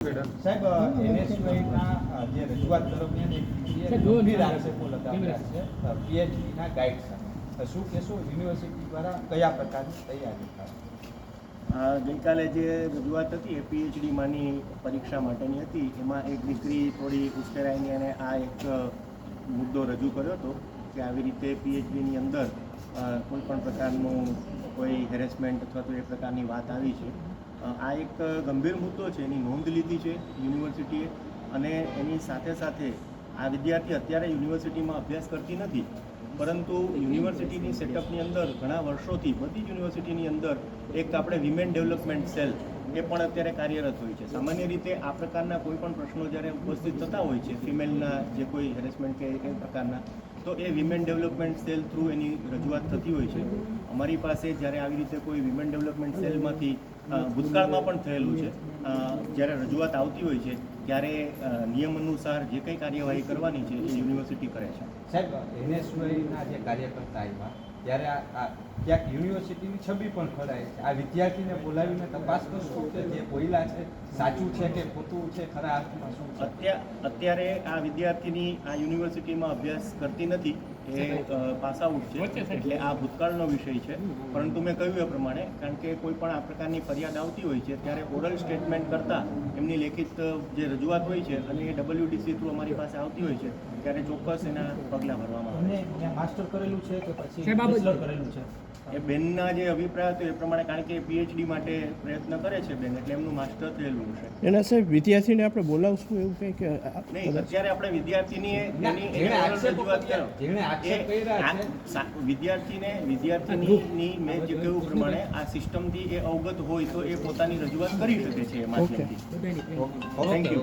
સાહેબ એનએસયુઆઈના જે રજૂઆત દરમિયાન એક ગંભીર આક્ષેપો લગાવ્યા છે પીએચડીના ગાઈડ સામે. શું કહેશો, યુનિવર્સિટી દ્વારા કયા પ્રકારની તૈયારી થાય? ગઈકાલે જે રજૂઆત હતી એ પીએચડીમાંની પરીક્ષા માટેની હતી. એમાં એક દીકરી થોડી ઉશ્કેરાઈને અને આ એક મુદ્દો રજૂ કર્યો હતો કે આવી રીતે પીએચડીની અંદર કોઈ પણ પ્રકારનું કોઈ હેરેસમેન્ટ અથવા તો એ પ્રકારની વાત આવી છે. આ એક ગંભીર મુદ્દો છે, એની નોંધ લીધી છે યુનિવર્સિટીએ. અને એની સાથે સાથે આ વિદ્યાર્થી અત્યારે યુનિવર્સિટીમાં અભ્યાસ કરતી નથી, પરંતુ યુનિવર્સિટીની સેટઅપની અંદર ઘણા વર્ષોથી બધી જ યુનિવર્સિટીની અંદર એક આપણે વિમેન ડેવલપમેન્ટ સેલ એ પણ અત્યારે કાર્યરત હોય છે. સામાન્ય રીતે આ પ્રકારના કોઈ પણ પ્રશ્નો જ્યારે ઉપસ્થિત થતા હોય છે, ફિમેલના જે કોઈ હેરેસમેન્ટ કે એ પ્રકારના, તો એ વિમેન ડેવલપમેન્ટ સેલ થ્રુ એની રજૂઆત થતી હોય છે. અમારી પાસે જ્યારે આવી રીતે કોઈ વિમેન ડેવલપમેન્ટ સેલમાંથી ભૂતકાળમાં પણ થયેલું છે, જ્યારે રજૂઆત આવતી હોય છે ત્યારે નિયમ અનુસાર જે કંઈ કાર્યવાહી કરવાની છે એ યુનિવર્સિટી કરે છે. સાહેબ, એનએસયુઆઈના જે કાર્યકર્તા આવ્યા ત્યારે આ ક્યાંક યુનિવર્સિટીની છબી પણ ખરાય છે. આ વિદ્યાર્થીને બોલાવીને તપાસ કરશો કે જે બોલ્યા છે સાચું છે કે ખોટું છે, ખરા અર્થમાં શું છે? અત્યારે આ વિદ્યાર્થીની આ યુનિવર્સિટીમાં અભ્યાસ કરતી નથી, એ પાસ આઉટ છે, એટલે આ ભૂતકાળનો વિષય છે. પરંતુ મેં કહ્યું એ પ્રમાણે, કારણ કે કોઈ પણ આ પ્રકારની ફરિયાદ આવતી હોય છે ત્યારે ઓરલ સ્ટેટમેન્ટ કરતાં એમની લેખિત જે રજૂઆત હોય છે અને એ WDC થ્રુ અમારી પાસે આવતી હોય છે ત્યારે ચોક્કસ એના પગલાં ભરવામાં આવે છે. માસ્ટર કરેલું છે કે પછી બેચલર કરેલું છે? એ બેનના જે અભિપ્રાય હતો એ પ્રમાણે, કારણ કે પીએચડી માટે પ્રયત્ન કરે છે બેન, એટલે એમનું માસ્ટર થયેલું છે. એના સાહેબ વિદ્યાર્થીને આપણે બોલાવશું એવું કંઈ કે નહીં? અત્યારે આપણે વિદ્યાર્થીની વિદ્યાર્થીની મેં જે કહ્યું પ્રમાણે આ સિસ્ટમથી એ અવગત હોય તો એ પોતાની રજૂઆત કરી શકે છે એ માધ્યમથી. Thank you.